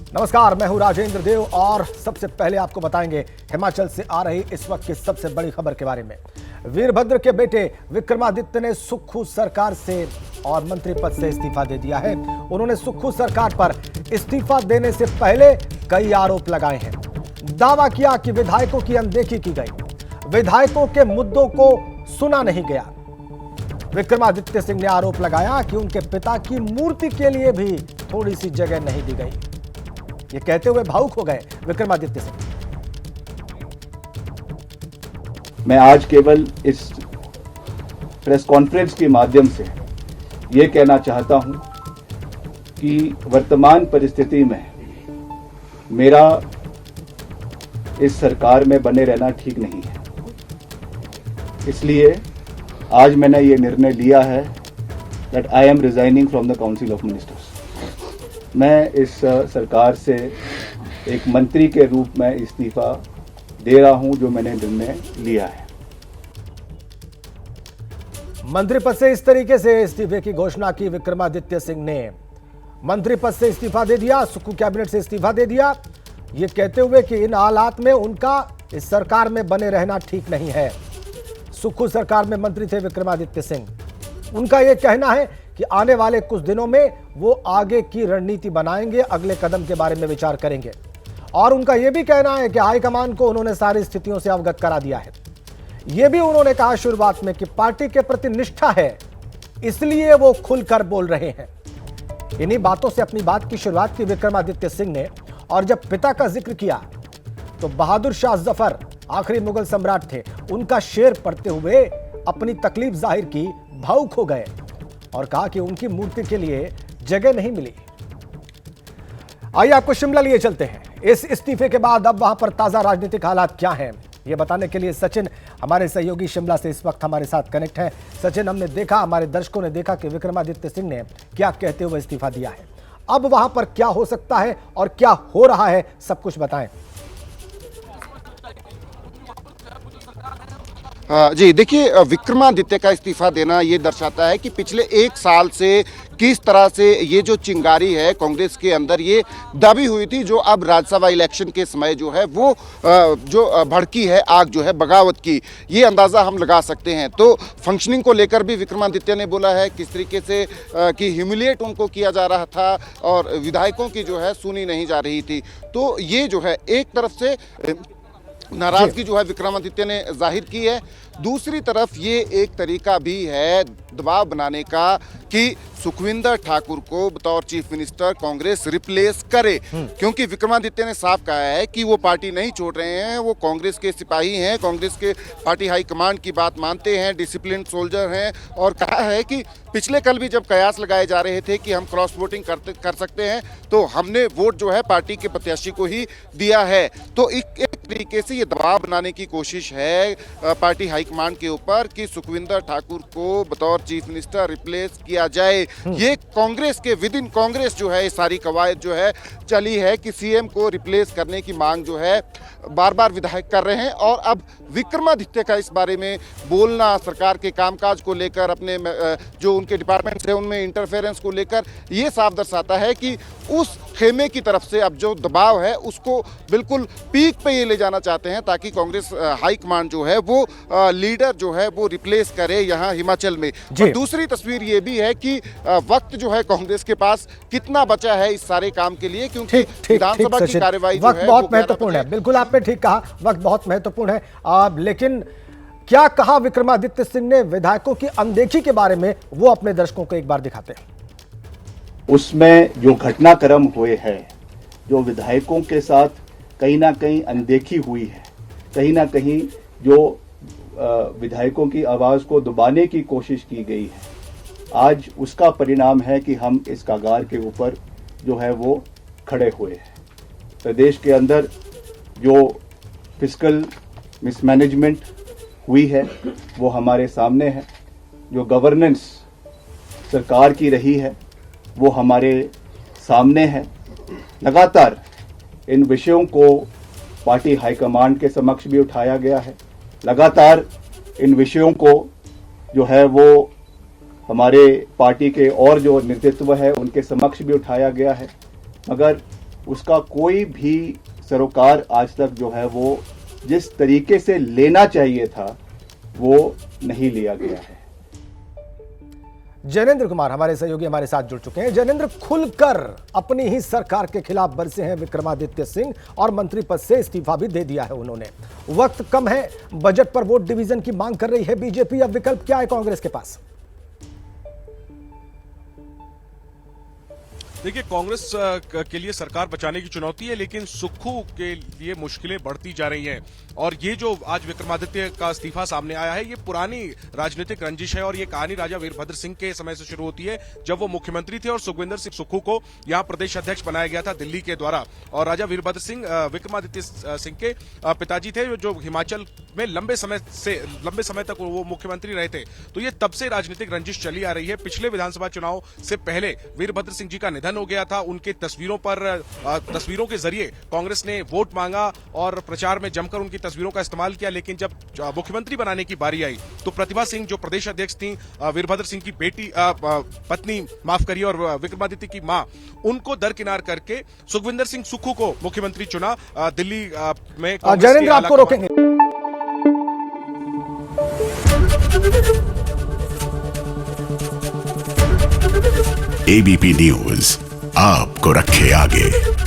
नमस्कार, मैं हूं राजेंद्र देव और सबसे पहले आपको बताएंगे हिमाचल से आ रही इस वक्त की सबसे बड़ी खबर के बारे में। वीरभद्र के बेटे विक्रमादित्य ने सुक्खू सरकार से और मंत्री पद से इस्तीफा दे दिया है। उन्होंने सुक्खू सरकार पर इस्तीफा देने से पहले कई आरोप लगाए हैं। दावा किया कि विधायकों की अनदेखी की गई, विधायकों के मुद्दों को सुना नहीं गया। विक्रमादित्य सिंह ने आरोप लगाया कि उनके पिता की मूर्ति के लिए भी थोड़ी सी जगह नहीं दी गई। ये कहते हुए भावुक हो गए विक्रमादित्य सिंह। मैं आज केवल इस प्रेस कॉन्फ्रेंस के माध्यम से ये कहना चाहता हूं कि वर्तमान परिस्थिति में मेरा इस सरकार में बने रहना ठीक नहीं है। इसलिए आज मैंने ये निर्णय लिया है that I am resigning from the council of ministers. मैं इस सरकार से एक मंत्री के रूप में इस्तीफा दे रहा हूं, जो मैंने निर्णय लिया है। मंत्री पद से इस तरीके से इस्तीफे की घोषणा की विक्रमादित्य सिंह ने। मंत्री पद से इस्तीफा दे दिया, सुक्खू कैबिनेट से इस्तीफा दे दिया, ये कहते हुए कि इन हालात में उनका इस सरकार में बने रहना ठीक नहीं है। सुक्खू सरकार में मंत्री थे विक्रमादित्य सिंह। उनका यह कहना है कि आने वाले कुछ दिनों में वो आगे की रणनीति बनाएंगे, अगले कदम के बारे में विचार करेंगे। और उनका यह भी कहना है कि हाईकमान को उन्होंने सारी स्थितियों से अवगत करा दिया है। यह भी उन्होंने कहा शुरुआत में कि पार्टी के प्रति निष्ठा है, इसलिए वो खुलकर बोल रहे हैं। इन्हीं बातों से अपनी बात की शुरुआत की विक्रमादित्य सिंह ने। और जब पिता का जिक्र किया तो बहादुर शाह जफर आखिरी मुगल सम्राट थे, उनका शेर पढ़ते हुए अपनी तकलीफ जाहिर की, भावुक हो गए और कहा कि उनकी मूर्ति के लिए जगह नहीं मिली। आइए आपको शिमला लिए चलते हैं। इस इस्तीफे के बाद अब वहां पर ताजा राजनीतिक हालात क्या हैं, ये बताने के लिए सचिन हमारे सहयोगी शिमला से इस वक्त हमारे साथ कनेक्ट हैं। सचिन, हमने देखा, हमारे दर्शकों ने देखा कि विक्रमादित्य सिंह ने क्या कहते हुए इस्तीफा दिया है। अब वहां पर क्या हो सकता है और क्या हो रहा है, सब कुछ बताएं। जी देखिए, विक्रमादित्य का इस्तीफा देना ये दर्शाता है कि पिछले एक साल से किस तरह से ये जो चिंगारी है कांग्रेस के अंदर ये दबी हुई थी, जो अब राज्यसभा इलेक्शन के समय जो है वो जो भड़की है आग जो है बगावत की, ये अंदाज़ा हम लगा सकते हैं। तो फंक्शनिंग को लेकर भी विक्रमादित्य ने बोला है किस तरीके से कि ह्यूमिलिएट उनको किया जा रहा था और विधायकों की जो है सुनी नहीं जा रही थी। तो ये जो है एक तरफ से नाराजगी जो है विक्रमादित्य ने जाहिर की है, दूसरी तरफ ये एक तरीका भी है दबाव बनाने का कि सुखविंदर ठाकुर को बतौर चीफ मिनिस्टर कांग्रेस रिप्लेस करे। क्योंकि विक्रमादित्य ने साफ कहा है कि वो पार्टी नहीं छोड़ रहे हैं, वो कांग्रेस के सिपाही हैं, कांग्रेस के पार्टी हाईकमांड की बात मानते हैं, डिसिप्लिन सोल्जर हैं। और कहा है कि पिछले कल भी जब कयास लगाए जा रहे थे कि हम क्रॉस वोटिंग कर सकते हैं, तो हमने वोट जो है पार्टी के प्रत्याशी को ही दिया है। तो एक तरीके से ये दबाव बनाने की कोशिश है पार्टी हाईकमांड के ऊपर कि सुखविंदर ठाकुर को बतौर चीफ मिनिस्टर रिप्लेस किया जाए। ये कांग्रेस के विद इन कांग्रेस जो है सारी कवायद जो है चली है कि सीएम को रिप्लेस करने की मांग जो है बार बार विधायक कर रहे हैं। और अब विक्रमादित्य का इस बारे में बोलना, सरकार के कामकाज को लेकर, अपने जो उनके डिपार्टमेंट्स हैं उनमें इंटरफेरेंस को लेकर, ये साफ दर्शाता है कि उस खेमे की तरफ से अब जो दबाव है उसको बिल्कुल पीक पे ये ले जाना चाहते हैं ताकि कांग्रेस हाईकमांड जो है वो लीडर जो है वो रिप्लेस करे यहाँ हिमाचल में। और दूसरी तस्वीर ये भी है कि वक्त जो है कांग्रेस के पास कितना बचा है इस सारे काम के लिए, क्योंकि विधानसभा की कार्यवाही वक्त बहुत महत्वपूर्ण है। बिल्कुल आपने ठीक कहा, वक्त बहुत महत्वपूर्ण है। लेकिन क्या कहा विक्रमादित्य सिंह ने विधायकों की अनदेखी के बारे में, वो अपने दर्शकों को एक बार दिखाते हैं। उसमें जो घटनाक्रम हुए हैं, जो विधायकों के साथ कहीं ना कहीं अनदेखी हुई है, कहीं ना कहीं जो विधायकों की आवाज को दबाने की कोशिश की गई है, आज उसका परिणाम है कि हम इस कगार के ऊपर जो है वो खड़े हुए हैं। प्रदेश के अंदर जो फिस्कल मिसमैनेजमेंट हुई है वो हमारे सामने है, जो गवर्नेंस सरकार की रही है वो हमारे सामने है। लगातार इन विषयों को पार्टी हाईकमांड के समक्ष भी उठाया गया है, लगातार इन विषयों को जो है वो हमारे पार्टी के और जो नेतृत्व है उनके समक्ष भी उठाया गया है, मगर उसका कोई भी सरोकार आज तक जो है वो जिस तरीके से लेना चाहिए था वो नहीं लिया गया है। जैनेंद्र कुमार हमारे सहयोगी हमारे साथ जुड़ चुके हैं। जैनेंद्र, खुलकर अपनी ही सरकार के खिलाफ बरसे हैं विक्रमादित्य सिंह और मंत्री पद से इस्तीफा भी दे दिया है उन्होंने। वक्त कम है, बजट पर वोट डिवीजन की मांग कर रही है बीजेपी। अब विकल्प क्या है कांग्रेस के पास? देखिए, कांग्रेस के लिए सरकार बचाने की चुनौती है, लेकिन सुक्खू के लिए मुश्किलें बढ़ती जा रही हैं। और ये जो आज विक्रमादित्य का इस्तीफा सामने आया है, ये पुरानी राजनीतिक रंजिश है और ये कहानी राजा वीरभद्र सिंह के समय से शुरू होती है, जब वो मुख्यमंत्री थे और सुखविंदर सिंह सुक्खू को यहाँ प्रदेश अध्यक्ष बनाया गया था दिल्ली के द्वारा। और राजा वीरभद्र सिंह विक्रमादित्य सिंह के पिताजी थे, जो हिमाचल में लंबे समय तक वो मुख्यमंत्री रहे थे। तो ये तब से राजनीतिक रंजिश चली आ रही है। पिछले विधानसभा चुनाव से पहले वीरभद्र सिंह जी का निधन हो गया था। उनके तस्वीरों के जरिए कांग्रेस ने वोट मांगा और प्रचार में जमकर उनकी तस्वीरों का इस्तेमाल किया। लेकिन जब मुख्यमंत्री बनाने की बारी आई तो प्रतिभा सिंह, जो प्रदेश अध्यक्ष थी, वीरभद्र सिंह की पत्नी माफ करिए, और विक्रमादित्य की मां, उनको दरकिनार करके सुखविंदर सिंह सुक्खू को मुख्यमंत्री चुना दिल्ली में। जैनेंद्र, आपको रोकेंगे। एबीपी न्यूज आपको रखे आगे।